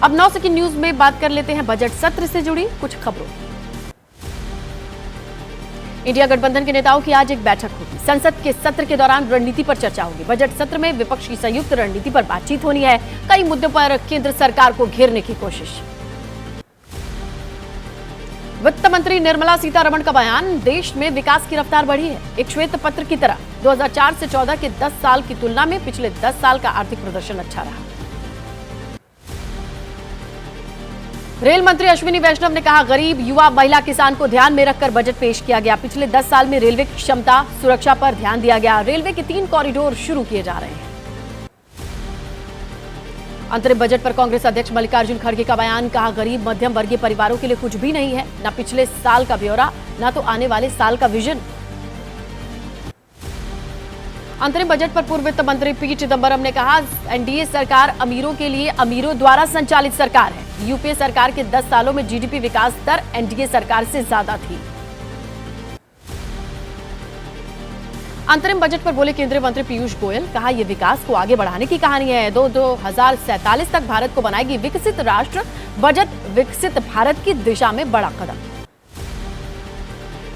अब 9 second news में बात कर लेते हैं बजट सत्र से जुड़ी कुछ खबरों। इंडिया गठबंधन के नेताओं की आज एक बैठक होगी। संसद के सत्र के दौरान रणनीति पर चर्चा होगी। बजट सत्र में विपक्ष की संयुक्त रणनीति पर बातचीत होनी है। कई मुद्दों पर केंद्र सरकार को घेरने की कोशिश। वित्त मंत्री निर्मला सीतारमण का बयान, देश में विकास की रफ्तार बढ़ी है। एक श्वेत पत्र की तरह 2004 से 14 के 10 साल की तुलना में पिछले 10 साल का आर्थिक प्रदर्शन अच्छा रहा। रेल मंत्री अश्विनी वैष्णव ने कहा, गरीब, युवा, महिला, किसान को ध्यान में रखकर बजट पेश किया गया। पिछले 10 साल में रेलवे की क्षमता, सुरक्षा पर ध्यान दिया गया। रेलवे के 3 कॉरिडोर शुरू किए जा रहे हैं। अंतरिम बजट पर कांग्रेस अध्यक्ष मल्लिकार्जुन खड़गे का बयान, कहा, गरीब मध्यम वर्गीय परिवारों के लिए कुछ भी नहीं है, न पिछले साल का ब्यौरा, न तो आने वाले साल का विजन। अंतरिम बजट पर पूर्व वित्त मंत्री पी चिदंबरम ने कहा, एनडीए सरकार अमीरों के लिए अमीरों द्वारा संचालित सरकार है। यूपीए सरकार के 10 सालों में जीडीपी विकास दर एनडीए सरकार से ज्यादा थी। अंतरिम बजट पर बोले केंद्रीय मंत्री पीयूष गोयल, कहा, यह विकास को आगे बढ़ाने की कहानी है। 2047 तक भारत को बनाएगी विकसित राष्ट्र। बजट विकसित भारत की दिशा में बड़ा कदम।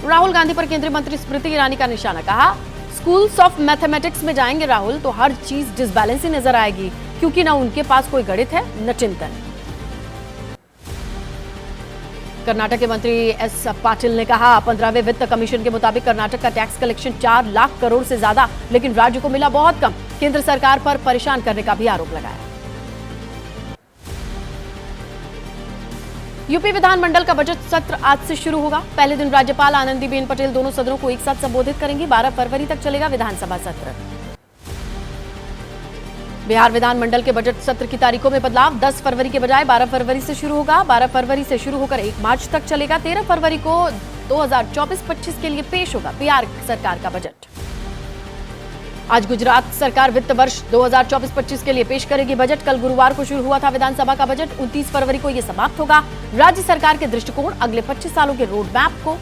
राहुल गांधी पर केंद्रीय मंत्री स्मृति ईरानी का निशाना, कहा, स्कूल्स ऑफ मैथमेटिक्स में जाएंगे राहुल तो हर चीज डिसबैलेंस ही नजर आएगी, क्योंकि न उनके पास कोई गणित है न चिंतन। कर्नाटक के मंत्री एस पाटिल ने कहा, 15वें वित्त कमीशन के मुताबिक कर्नाटक का टैक्स कलेक्शन 4 लाख करोड़ से ज्यादा, लेकिन राज्य को मिला बहुत कम। केंद्र सरकार पर परेशान करने का भी आरोप लगाया। यूपी विधानमंडल का बजट सत्र आज से शुरू होगा। पहले दिन राज्यपाल आनंदीबेन पटेल दोनों सदनों को एक साथ संबोधित करेंगी। 12 फरवरी तक चलेगा विधानसभा सत्र। बिहार विधानमंडल के बजट सत्र की तारीखों में बदलाव, 10 फरवरी के बजाय 12 फरवरी से शुरू होगा। 12 फरवरी से शुरू होकर 1 मार्च तक चलेगा। 13 फरवरी को 2024-25 के लिए पेश होगा बिहार सरकार का बजट। आज गुजरात सरकार वित्त वर्ष 2024-25 के लिए पेश करेगी बजट। कल गुरुवार को शुरू हुआ था विधानसभा का बजट, 29 फरवरी को यह समाप्त होगा। राज्य सरकार के दृष्टिकोण अगले 25 सालों के रोड मैप को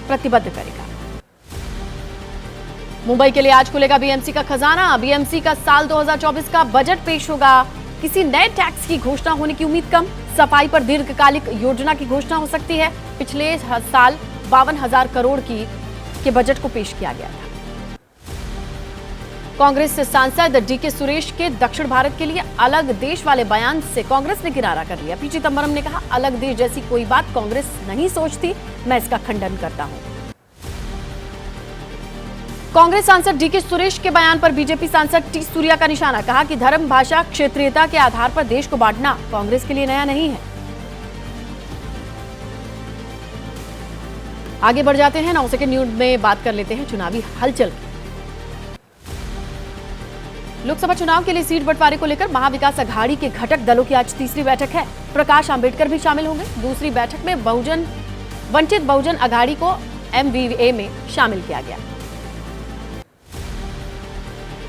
प्रतिबद्ध करेगा। मुंबई के लिए आज खुलेगा बीएमसी का खजाना। बीएमसी का साल 2024 का बजट पेश होगा। किसी नए टैक्स की घोषणा होने की उम्मीद कम। सफाई पर दीर्घकालिक योजना की घोषणा हो सकती है। पिछले साल 52,000 करोड़ के बजट को पेश किया गया था। कांग्रेस से सांसद डीके सुरेश के दक्षिण भारत के लिए अलग देश वाले बयान से कांग्रेस ने किनारा कर लिया। पी चिदंबरम ने कहा, अलग देश जैसी कोई बात कांग्रेस नहीं सोचती, मैं इसका खंडन करता हूं। कांग्रेस सांसद डीके सुरेश के बयान पर बीजेपी सांसद टी सूर्या का निशाना, कहा कि धर्म, भाषा, क्षेत्रीयता के आधार पर देश को बांटना कांग्रेस के लिए नया नहीं है। आगे बढ़ जाते हैं, 9 सेकंड न्यूज में बात कर लेते हैं चुनावी हलचल की। लोकसभा चुनाव के लिए सीट बंटवारे को लेकर महाविकास अघाड़ी के घटक दलों की आज तीसरी बैठक है। प्रकाश आंबेडकर भी शामिल होंगे। दूसरी बैठक में वंचित बहुजन अघाड़ी को एमवीए में शामिल किया गया।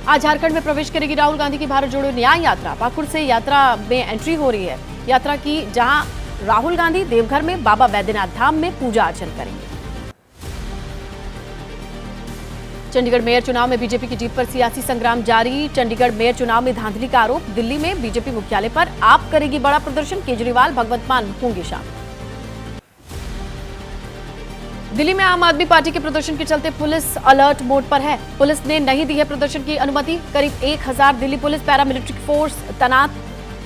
आज झारखंड में प्रवेश करेगी राहुल गांधी की भारत जोड़ो न्याय यात्रा। पाकुड़ से यात्रा में एंट्री हो रही है। यात्रा की जहां राहुल गांधी देवघर में बाबा बैद्यनाथ धाम में पूजा अर्चन करेंगे। चंडीगढ़ मेयर चुनाव में बीजेपी की जीत पर सियासी संग्राम जारी। चंडीगढ़ मेयर चुनाव में धांधली का आरोप। दिल्ली में बीजेपी मुख्यालय पर आप करेगी बड़ा प्रदर्शन। केजरीवाल, भगवंत मान होंगे शामिल। दिल्ली में आम आदमी पार्टी के प्रदर्शन के चलते पुलिस अलर्ट मोड पर है। पुलिस ने नहीं दी है प्रदर्शन की अनुमति। करीब 1000 दिल्ली पुलिस पैरामिलिट्री फोर्स तैनात,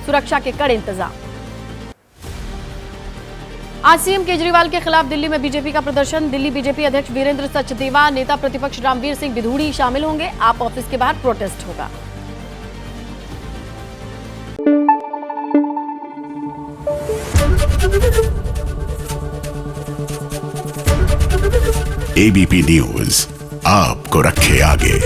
सुरक्षा के कड़े इंतजाम। आज सीएम केजरीवाल के खिलाफ दिल्ली में बीजेपी का प्रदर्शन। दिल्ली बीजेपी अध्यक्ष वीरेंद्र सचदेवा, नेता प्रतिपक्ष रामवीर सिंह बिधूड़ी शामिल होंगे। आप ऑफिस के बाहर प्रोटेस्ट होगा। एबीपी न्यूज आपको रखे आगे।